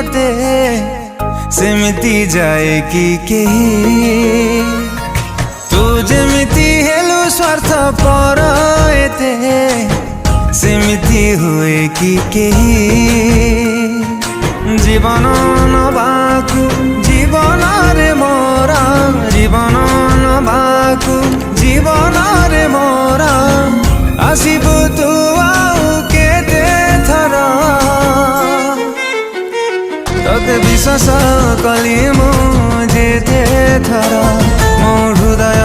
मते सेमिति जाए कि केही तू जेमिति हेलु स्वार्थ पर एते सेमिति हुए कि केही जीवन नबाकु जीवन रे मोरा जीवन नबाकु जीवन रे मोरा आसिबु तू आउ केते थर तते विश्वास कली मु जेते थर मो हृदय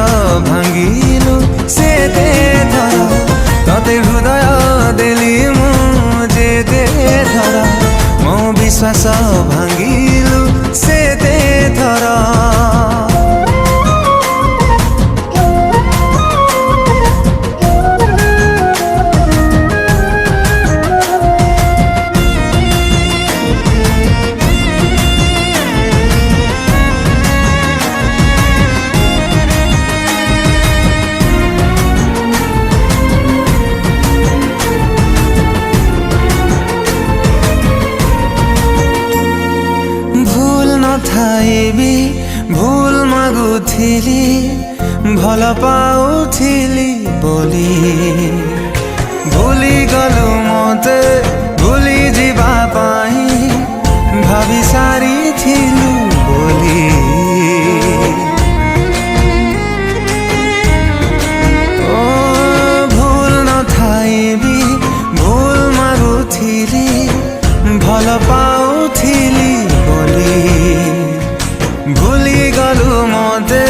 भांगिलु सेते थर तते हृदय देली मु जेते थर मो विश्वास भांगिलु सेते थर थाइबी भूल मागुथिली भल पाउथिली बोली भूली गलु मते भूली जीवा पाई भाभी सारी थिलु बोली ओ भूल न थाइबी भूल मागुथिली भल पाउथिली बोली भूली गलु मते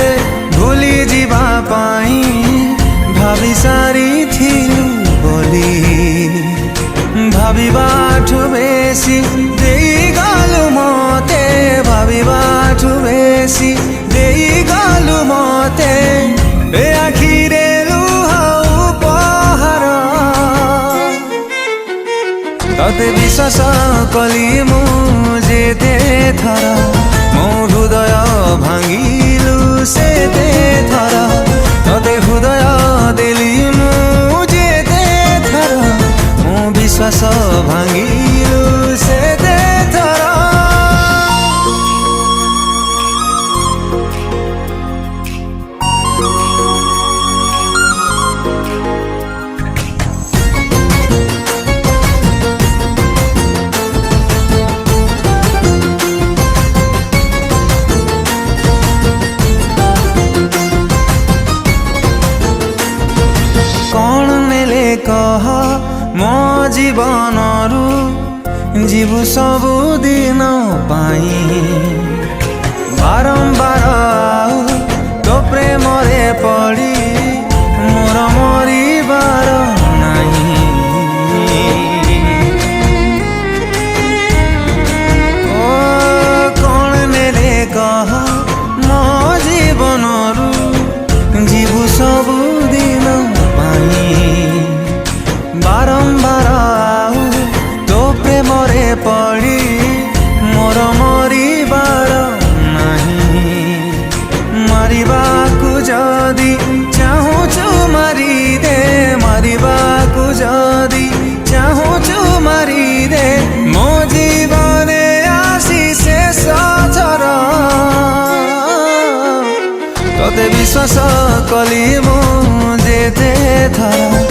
भूली जीवा पाई भाभी सारी थिलु बोली भाभी बाठु बेसी देई गलु मते भाभी बाठु बेसी देई गलु मते ए आखिरे लुहाउ पहार तते विश्वास कली मु जेते थर मो हृदय भांगिलु सेते थर तते हृदय देली मु जेते थर मो विश्वास भांगिलु सेते थर कह मो जीवन रु जीवु सबु दिन पाई बारंबार आउ तो प्रेम रे पड़ी मोर मरिबार नाही ओ कौन नेले कह मो जीवन रु जीवु सबु दिन पाई बारंबार आउ तो प्रेम रे पड़ी मोर मरिबार नाही मरिबाकु जदि चाहुछु मारी दे मरिबाकु जदि चाहुछु मारी दे मो जीवने आसी शेष थर तते विश्वास कली मु जेते थर